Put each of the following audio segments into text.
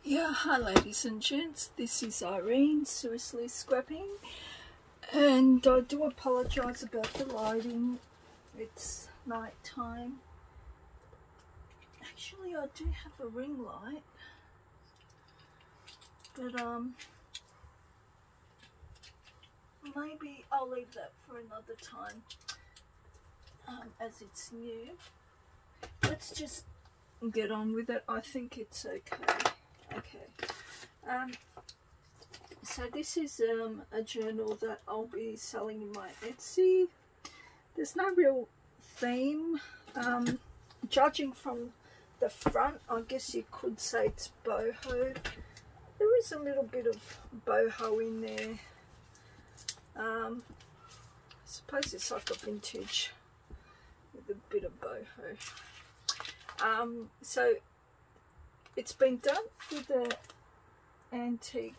Yeah, hi ladies and gents, this is Irene, Seriously Scrapping, and I do apologise about the lighting. It's night time. Actually, I do have a ring light, but maybe I'll leave that for another time, as it's new. Let's just get on with it. I think it's okay. So this is a journal that I'll be selling in my Etsy. There's no real theme. Judging from the front, I guess you could say it's boho. There is a little bit of boho in there. I suppose it's like a vintage with a bit of boho. So it's been done with antique,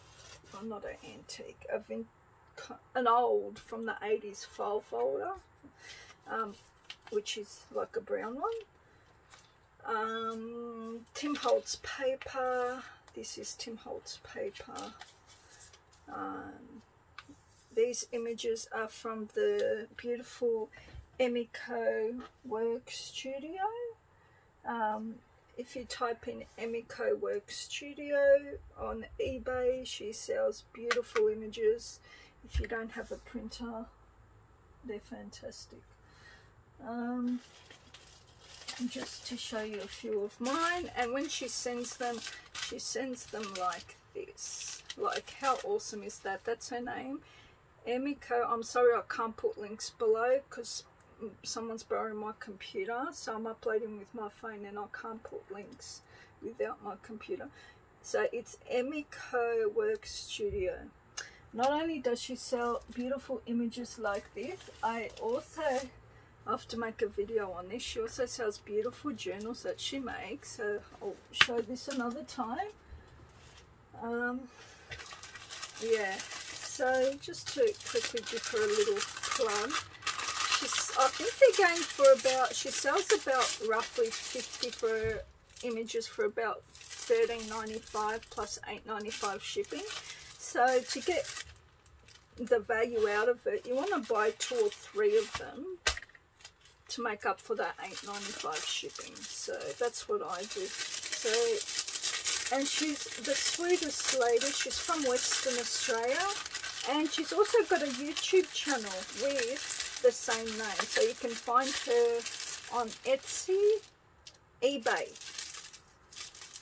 well, not an antique, an old from the 80s file folder, which is like a brown one. Tim Holtz paper. This is Tim Holtz paper. These images are from the beautiful Emiko Work Studio. If you type in Emiko Work Studio on eBay, she sells beautiful images. If you don't have a printer, they're fantastic. Just to show you a few of mine, and when she sends them like this. Like, how awesome is that? That's her name, Emiko. I'm sorry I can't put links below because someone's borrowing my computer, so I'm uploading with my phone and I can't put links without my computer. So it's Emiko Work Studio. Not only does she sell beautiful images like this, I also have to make a video on this. She also sells beautiful journals that she makes, so I'll show this another time. Yeah, so just to quickly give her a little plug, I think they're going for about, she sells about roughly 50 for images for about $13.95 plus $8.95 shipping. So to get the value out of it, you want to buy 2 or 3 of them to make up for that $8.95 shipping. So that's what I do. So, and she's the sweetest lady. She's from Western Australia, and she's also got a YouTube channel with the same name, so you can find her on Etsy, eBay.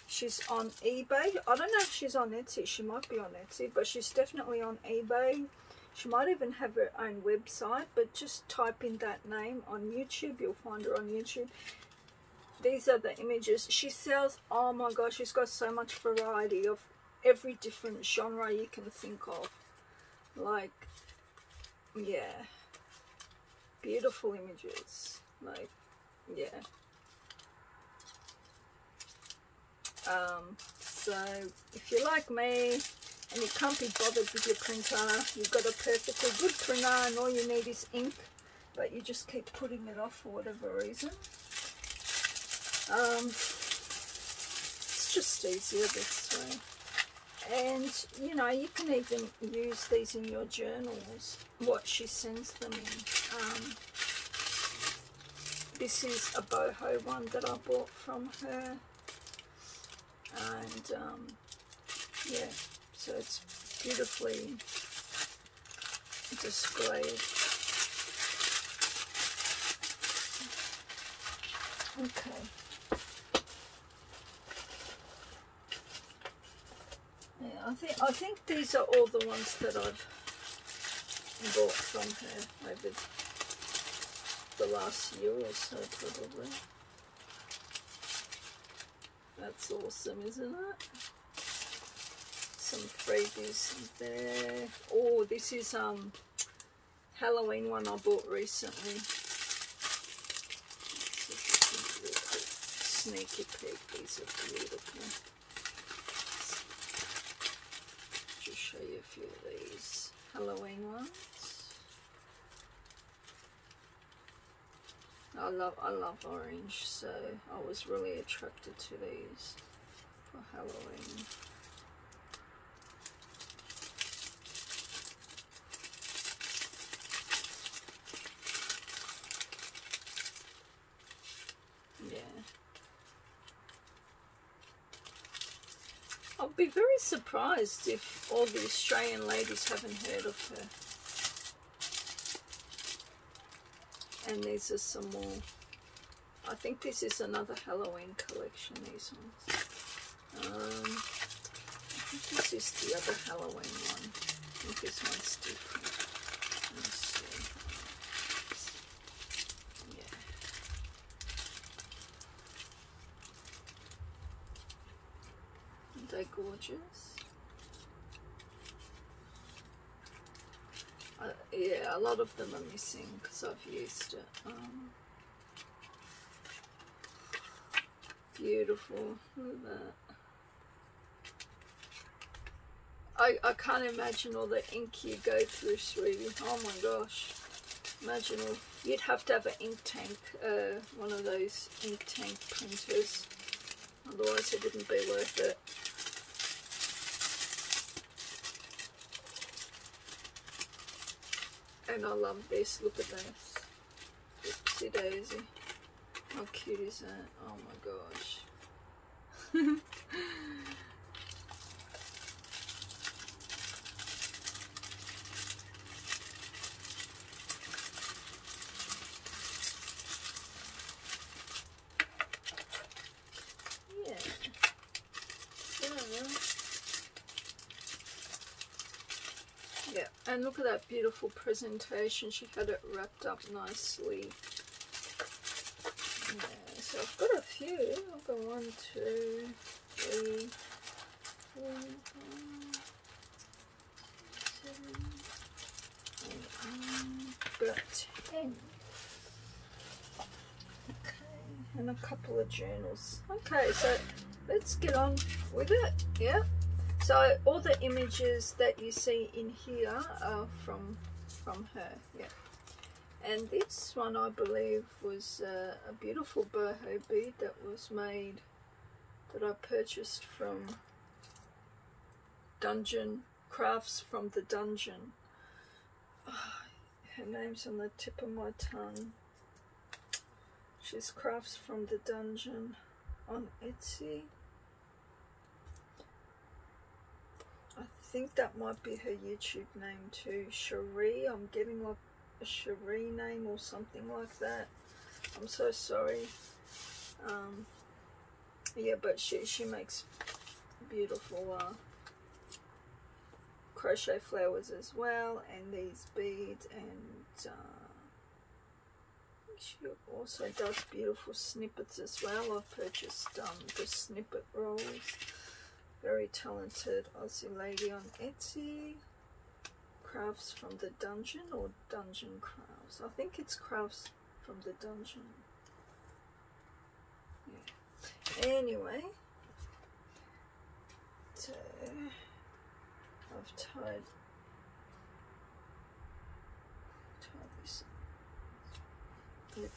She's on eBay. I don't know if she's on Etsy. She might be on Etsy, but she's definitely on eBay. She might even have her own website, but just type in that name on YouTube. You'll find her on YouTube. These are the images she sells. Oh my gosh, she's got so much variety of every different genre you can think of. Like, yeah, beautiful images, like, yeah. So if you're like me and you can't be bothered with your printer, you've got a perfectly good printer and all you need is ink, but you just keep putting it off for whatever reason, it's just easier this way. And you know, you can even use these in your journals, what she sends them in. This is a boho one that I bought from her, and yeah, so it's beautifully displayed. Okay. Yeah, I think these are all the ones that I've bought from her over the last year or so, probably. That's awesome, isn't it? Some freebies there. Oh, this is Halloween one I bought recently. Sneaky peek. These are beautiful. Just show you a few of these Halloween ones. I love orange, so I was really attracted to these for Halloween. I'd be very surprised if all the Australian ladies haven't heard of her. And these are some more. I think this is another Halloween collection, these ones. I think this is the other Halloween one. I think this one's different. Let's see. Yeah. Aren't they gorgeous? Yeah, a lot of them are missing because I've used it. Beautiful. Look at that. I can't imagine all the ink you go through, sweetie. Oh my gosh. Imagine all. You'd have to have an ink tank, one of those ink tank printers. Otherwise it wouldn't be worth it. And I love this. Look at this. Oopsie daisy. How cute is that? Oh my gosh. Yeah. Yeah, and look at that beautiful presentation. She had it wrapped up nicely. Yeah, so I've got a few. I've got 1, 2, 3, 4, 5, 7, 8, about 10. Okay, and a couple of journals. Okay, so let's get on with it. Yeah. So all the images that you see in here are from her, yeah. And this one, I believe, was a beautiful boho bead that was made, that I purchased from Dungeon, Crafts from the Dungeon. Oh, her name's on the tip of my tongue. She's Crafts from the Dungeon on Etsy. I think that might be her YouTube name too, Cherie. I'm getting like a Cherie name or something like that. I'm so sorry. Yeah, but she makes beautiful crochet flowers as well, and these beads, and she also does beautiful snippets as well. I've purchased the snippet rolls. Very talented Aussie lady on Etsy. Crafts from the Dungeon, or Dungeon Crafts. I think it's Crafts from the Dungeon. Yeah. Anyway, so I've tied this with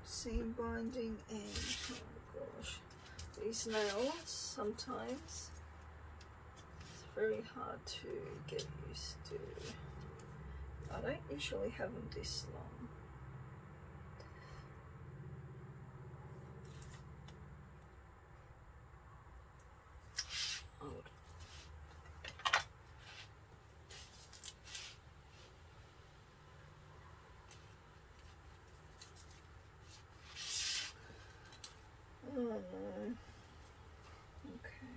seam binding, and oh gosh, these nails sometimes it's very hard to get used to. I don't usually have them this long. Oh no. Okay.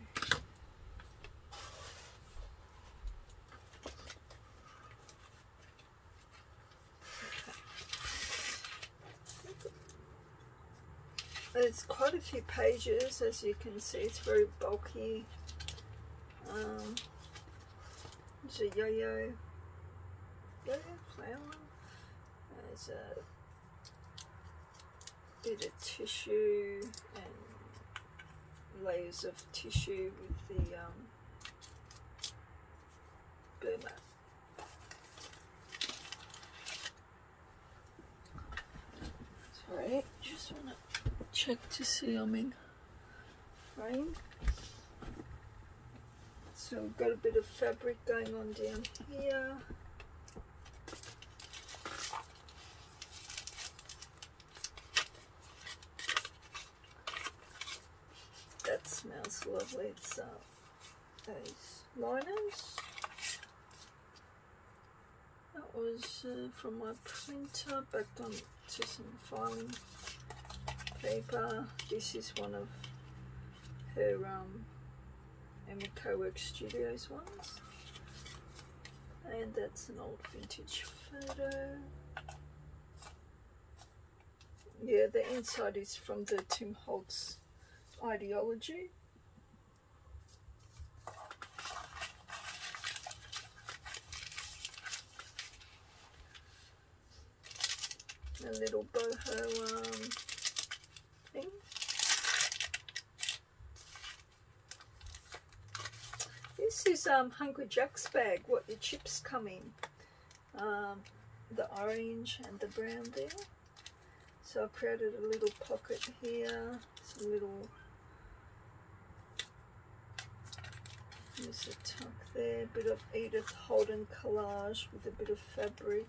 There's quite a few pages, as you can see. It's very bulky. There's a yo-yo flower. There's a bit of tissue and layers of tissue with the burlap. Sorry, just want to check to see I'm in frame. So we've got a bit of fabric going on down here. that smells lovely. It's those liners. That was from my printer, backed on to some filing paper. This is one of her Emma Co-Work Studios ones, and that's an old vintage photo. Yeah, the inside is from the Tim Holtz Ideology. A little boho thing. This is Hungry Jack's bag, what your chips come in. The orange and the brown there. So I created a little pocket here, some little, there's a tuck there, bit of Edith Holden collage with a bit of fabric.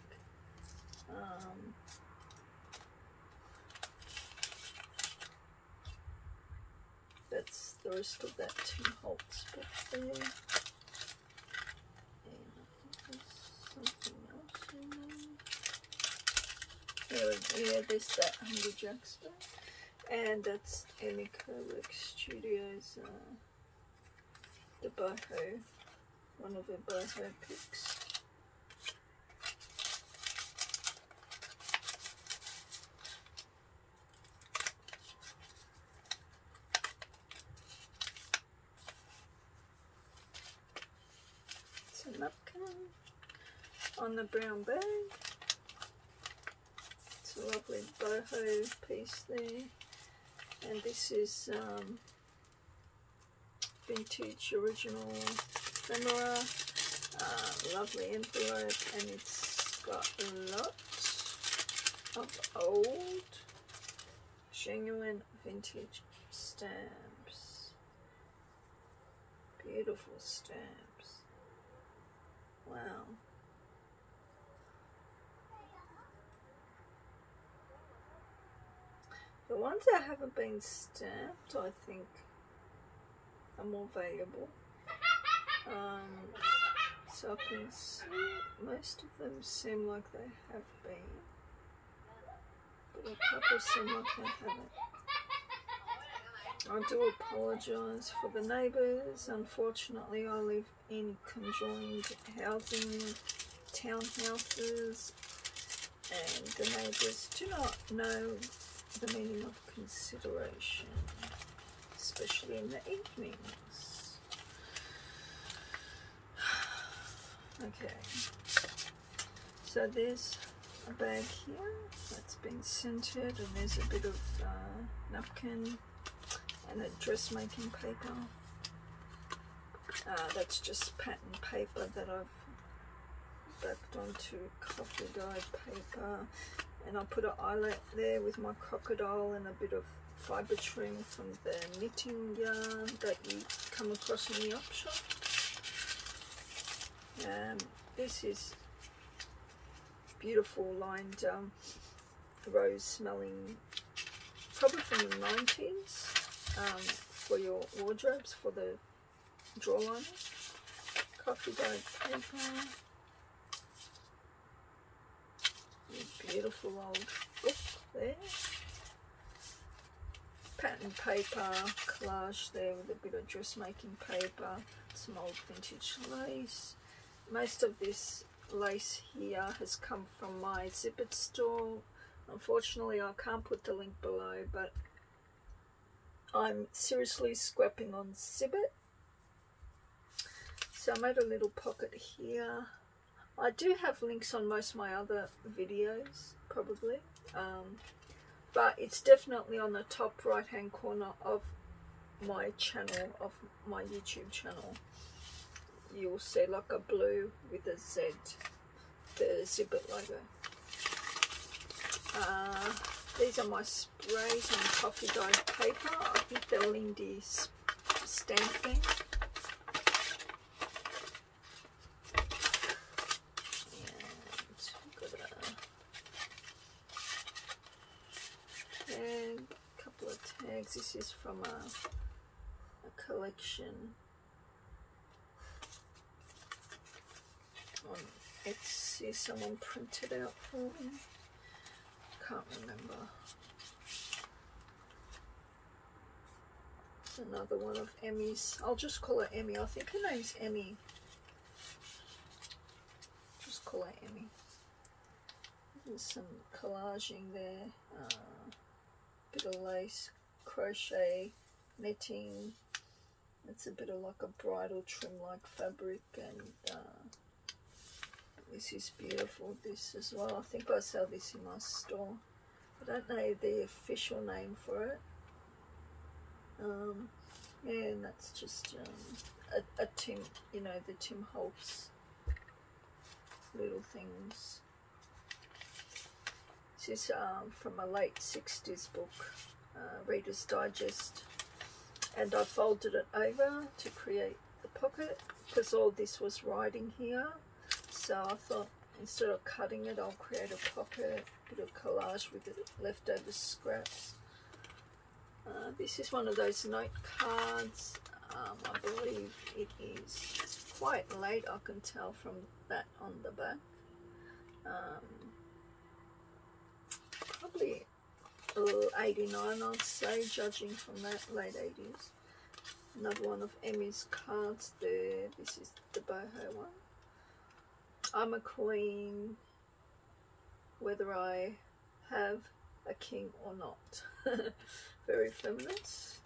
That's the rest of that Tim Holtz book there. And I think there's something else in there. Yeah, there's that Hungry Jack's bag. And that's Emma Co-Work Studios, the boho, one of the boho picks. It's a napkin on the brown bag. It's a lovely boho piece there. And this is vintage original ephemera, lovely envelope, and it's got a lot of old, genuine vintage stamps. Beautiful stamps. Wow. The ones that haven't been stamped, I think, are more valuable. So I can see most of them seem like they have been, but a couple seem like they haven't. I do apologise for the neighbours. Unfortunately, I live in conjoined housing, townhouses, and the neighbours do not know the meaning of consideration, especially in the evenings. Okay, so there's a bag here that's been scented, and there's a bit of napkin and a dressmaking paper. That's just pattern paper that I've backed onto coffee dyed paper, and I put an eyelet there with my crocodile and a bit of fibre trim from the knitting yarn that you come across in the op shop. This is beautiful lined rose smelling, probably from the 90s, for your wardrobes, for the drawer liners. Coffee dyed paper. Beautiful old book there. Pattern paper collage there with a bit of dressmaking paper, some old vintage lace. Most of this lace here has come from my Zibbet store. Unfortunately, I can't put the link below, but I'm seriously scrapping on Zibbet. So I made a little pocket here. I do have links on most of my other videos, probably, but it's definitely on the top right hand corner of my channel, of my YouTube channel. You'll see like a blue with a Z, the Zibbet logo. These are my sprays on coffee dyed paper. I think they're Lindy stamping. And a couple of tags. This is from a a collection on Etsy. Someone printed out for me. Can't remember. It's another one of Emmy's. I'll just call her Emmy. I think her name's Emmy. Just call her Emmy. There's some collaging there. Bit of lace, crochet, knitting. It's a bit of like a bridal trim like fabric, and this is beautiful, this as well. I think I sell this in my store. I don't know the official name for it. Yeah, and that's just a Tim, you know, the Tim Holtz little things. This is from a late 60s book, Reader's Digest, and I folded it over to create the pocket because all this was writing here. So I thought instead of cutting it, I'll create a pocket, bit of collage with the leftover scraps. This is one of those note cards. I believe it is. It's quite late, I can tell from that on the back. Probably 89, I'd say, judging from that, late 80s. Another one of Emmy's cards there. This is the boho one. I'm a queen, whether I have a king or not. Very feminist.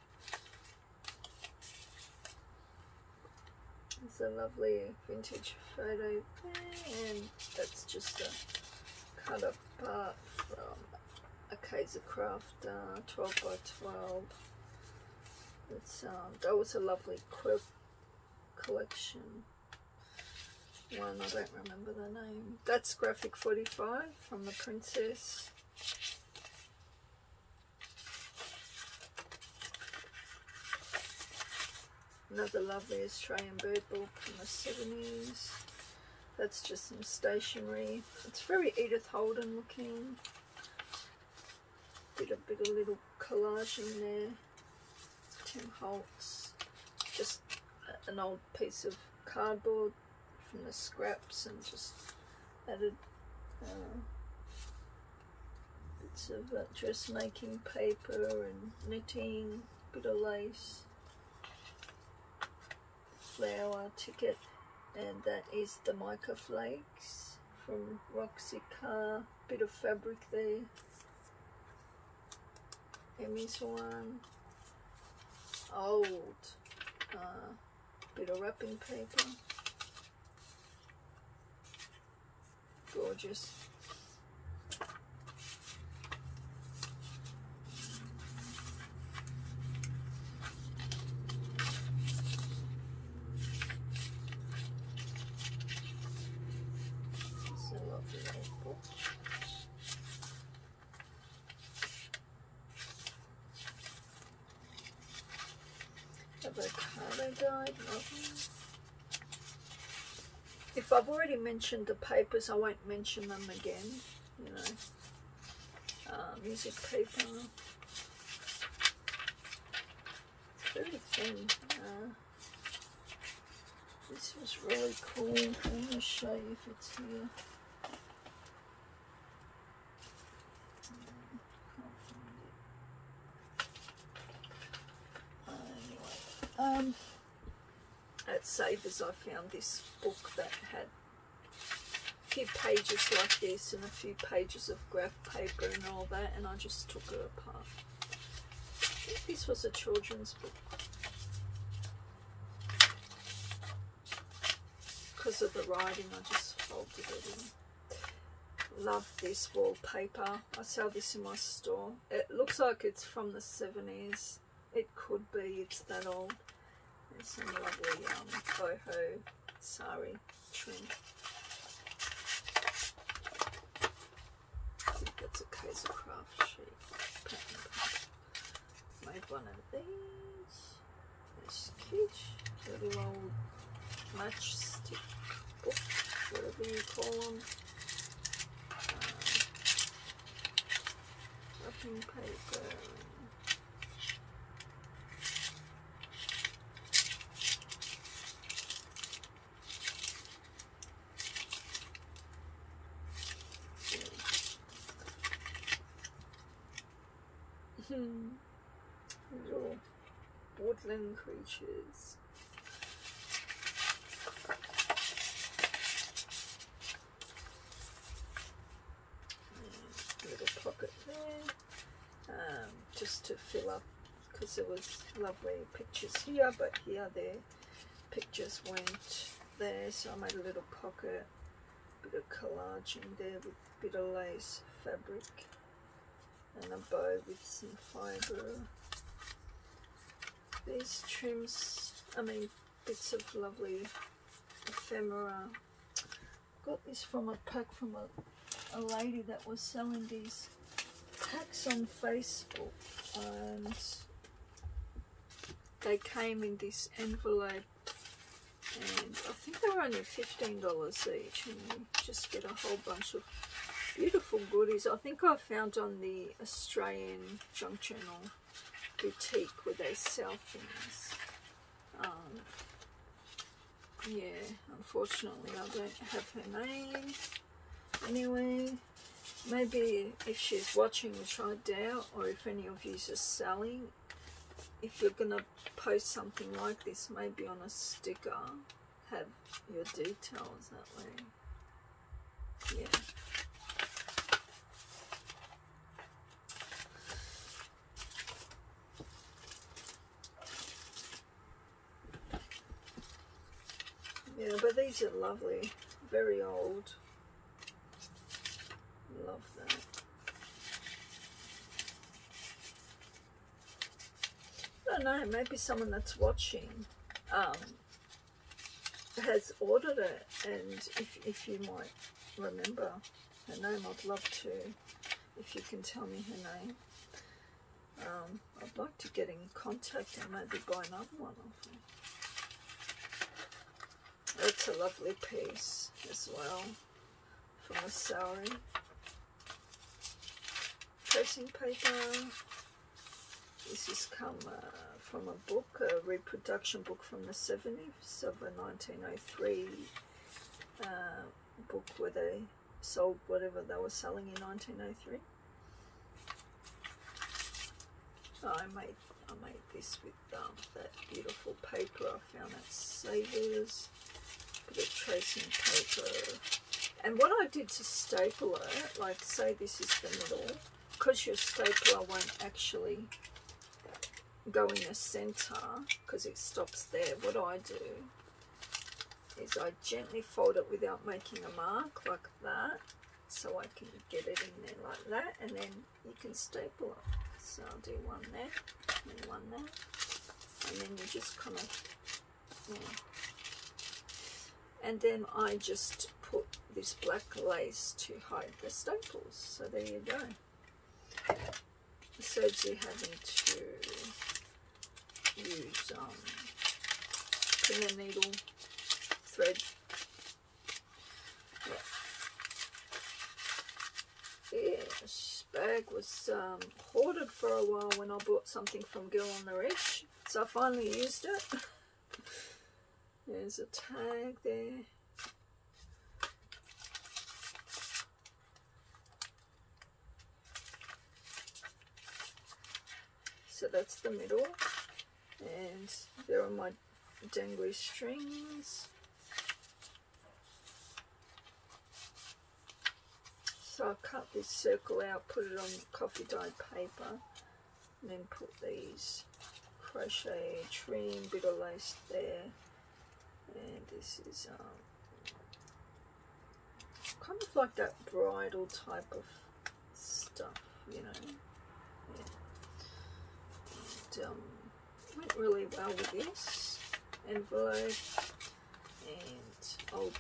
It's a lovely vintage photo there, and that's just a cut apart from a Kaiser Craft 12 by 12. It's that was a lovely quilt collection one. I don't remember the name. That's Graphic 45 from the Princess. Another lovely Australian bird book from the 70s. That's just some stationery. It's very Edith Holden looking. Bit of little collage in there. Tim Holtz. Just an old piece of cardboard from the scraps, and just added bits of dressmaking paper and knitting. Bit of lace. Flower ticket, and that is the mica flakes from Roxy Carr. Bit of fabric there. Emmy's one. Old bit of wrapping paper. Gorgeous. Avocado dyed. If I've already mentioned the papers, I won't mention them again. You know, music paper. It's very thin. This was really cool. Let me show you if it's here. At Savers I found this book that had a few pages like this and a few pages of graph paper and all that, and I just took it apart. I think this was a children's book. Because of the writing, I just folded it in. Love this wallpaper. I sell this in my store. It looks like it's from the 70s. It could be, it's that old. There's some lovely boho sari trim. I think that's a Kaiser Craft sheet. Made one of these. It's cute. Little old matchstick book, whatever you call them. Wrapping paper. Little woodland creatures. Little pocket there, just to fill up, because there was lovely pictures here, but here their pictures went there, so I made a little pocket, bit of collage in there with a bit of lace fabric and a bow with some fibre. These trims, bits of lovely ephemera. Got this from a pack from a lady that was selling these packs on Facebook, and they came in this envelope, and I think they were only $15 each, and you just get a whole bunch of beautiful goodies. I think I found on the Australian Junk Journal boutique where they sell things. Yeah, unfortunately I don't have her name. Anyway, maybe if she's watching, try it out, or if any of you are selling, if you're gonna post something like this, maybe on a sticker, have your details that way. Yeah. Yeah, but these are lovely, very old. Love that. I don't know, maybe someone that's watching has ordered it, and if you might remember her name, I'd love to, if you can tell me her name. I'd like to get in contact and maybe buy another one of them. That's a lovely piece as well, from a sari. Tracing paper. This has come from a book, a reproduction book from the 70s of a 1903 book where they sold whatever they were selling in 1903. I made this with that beautiful paper I found at Savers. Bit of tracing paper, and what I did to staple it, like say this is the middle, because your stapler won't actually go in the center because it stops there. What I do is I gently fold it without making a mark like that, so I can get it in there like that, and then you can staple it. So I'll do one there and one there, and then you just kind of, yeah. And then I just put this black lace to hide the staples. So there you go. It saves you having to use pin and needle thread. Yeah, this bag was hoarded for a while when I bought something from Girl on the Ridge. So I finally used it. There's a tag there. So that's the middle, and there are my dangly strings. So I cut this circle out, put it on coffee dyed paper, and then put these crochet trim, bit of lace there. And this is kind of like that bridal type of stuff, you know. Yeah. And went really well with this envelope. And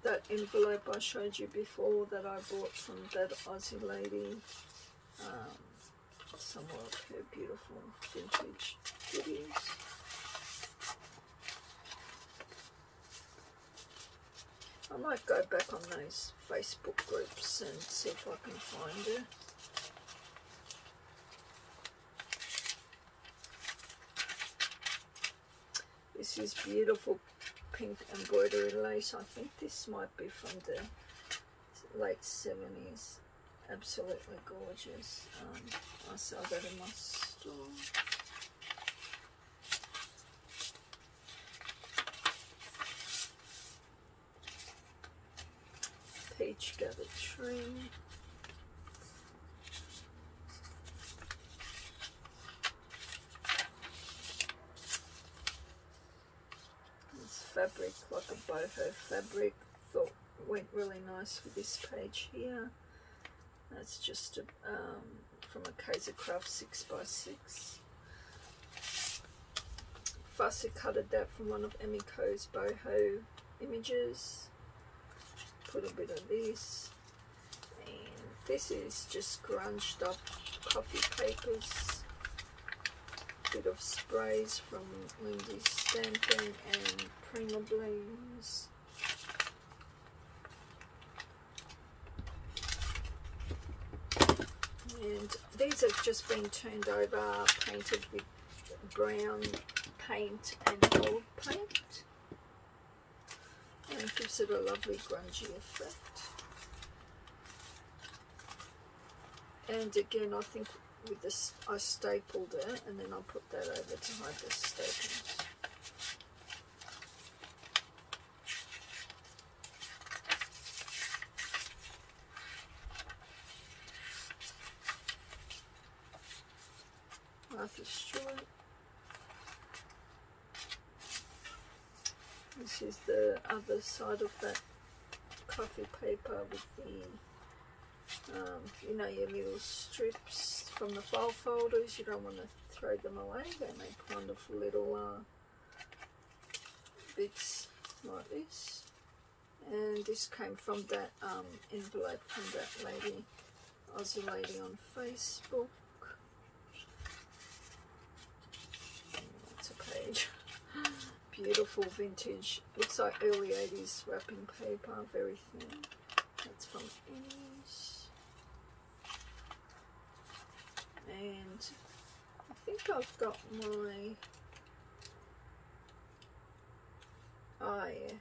that envelope I showed you before that I bought from that Aussie lady. Some more of her beautiful vintage goodies. I might go back on those Facebook groups and see if I can find her. This is beautiful pink embroidery lace. I think this might be from the late 70s. absolutely gorgeous. I sell that in my store. Peach gathered trim. This fabric, like a boho fabric, thought went really nice with this page here. That's just a, from a Kaiser Craft 6x6. Fussy cutted that from one of Emiko's boho images. Put a bit of this, and this is just grunged up coffee papers, bit of sprays from Lindy's Stamping and Prima Blooms. And these have just been turned over, painted with brown paint and gold paint. And it gives it a lovely grungy effect. And again, I think with this, I stapled it and then I'll put that over to hide the staples. Martha Stewart. This is the other side of that coffee paper with the, you know, your little strips from the file folders. You don't want to throw them away. They make wonderful little bits like this. And this came from that envelope from that lady, Aussie lady on Facebook. That's a page. Beautiful vintage, looks like early 80s wrapping paper, very thin. That's from Annie's. And I think I've got my, oh yeah,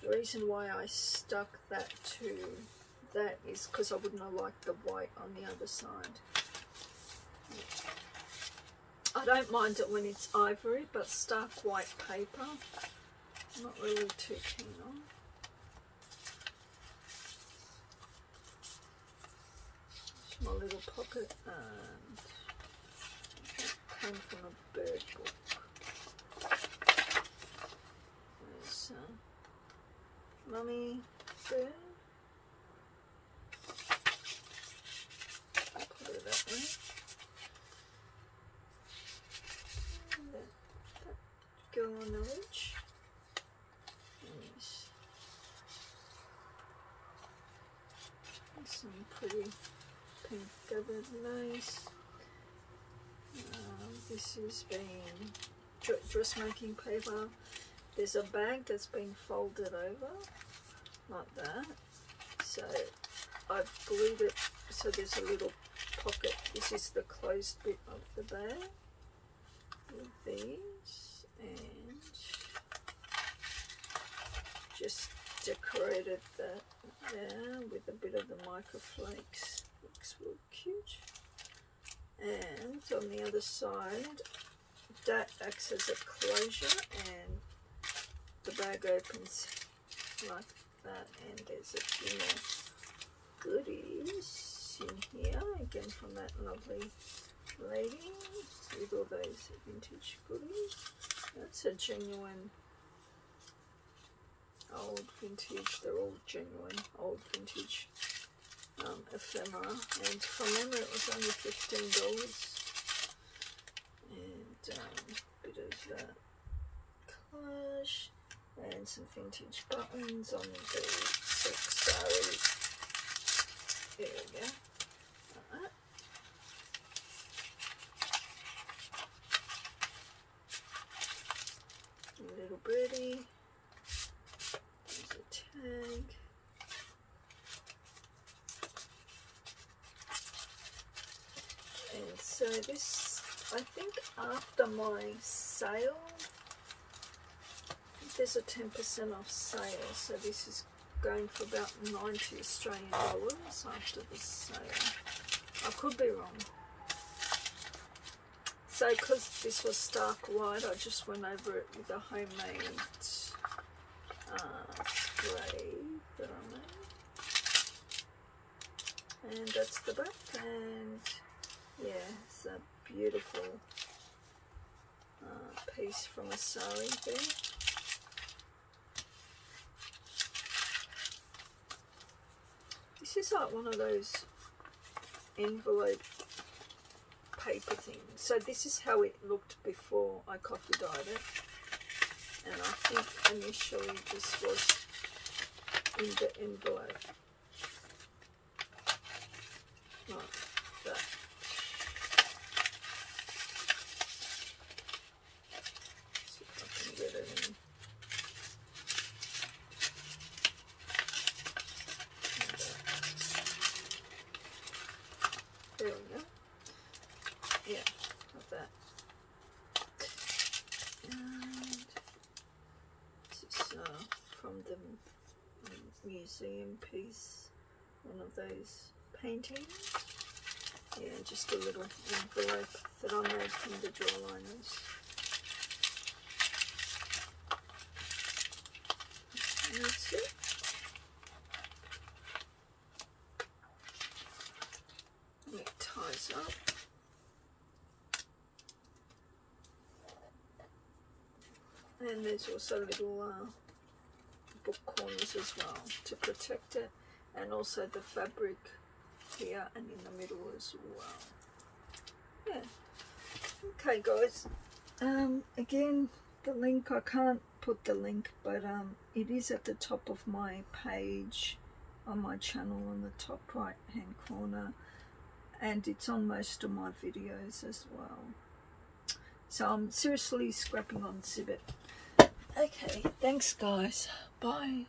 the reason why I stuck that to that is because I wouldn't have liked the white on the other side. I don't mind it when it's ivory, but stark white paper, I'm not really too keen on. It's my little pocket, and it came from a bird book. There's Mummy Bird. I'll put it that way. Girl on the ledge. Yes. Some pretty pink gathered lace. This is being dressmaking paper. There's a bag that's been folded over like that. So I've glued it so there's a little pocket. This is the closed bit of the bag with these, and just decorated that there with a bit of the microflakes. Looks real cute. And on the other side, that acts as a closure, and the bag opens like that, and there's a few more goodies in here, again from that lovely lady with all those vintage goodies. That's a genuine old vintage, they're all genuine old vintage ephemera, and from memory it was only $15. And a bit of that collage and some vintage buttons on the silk sari. There we go. Like that. A little birdie. There's a tag. And so this, I think after my sale, there's a 10% off sale, so this is going for about 90 Australian dollars after the sale. I could be wrong. So because this was stark white, I just went over it with a homemade spray that I made. And that's the back, and yeah, it's a beautiful piece from a sari there. This is like one of those envelope paper things. So this is how it looked before I coffee dyed it, and I think initially this was in the envelope like that. See if I can get it in. There we go. Yeah, like that. And this is from the museum piece, one of those paintings. Yeah, just a little envelope that I made from the draw liners. And that's it. It ties up. And there's also little book corners as well to protect it, and also the fabric here and in the middle as well. Yeah. Okay guys, again, the link, I can't put the link, but it is at the top of my page on my channel on the top right hand corner, and it's on most of my videos as well. So I'm seriously scrapping on Zibbet. Okay, thanks guys, bye.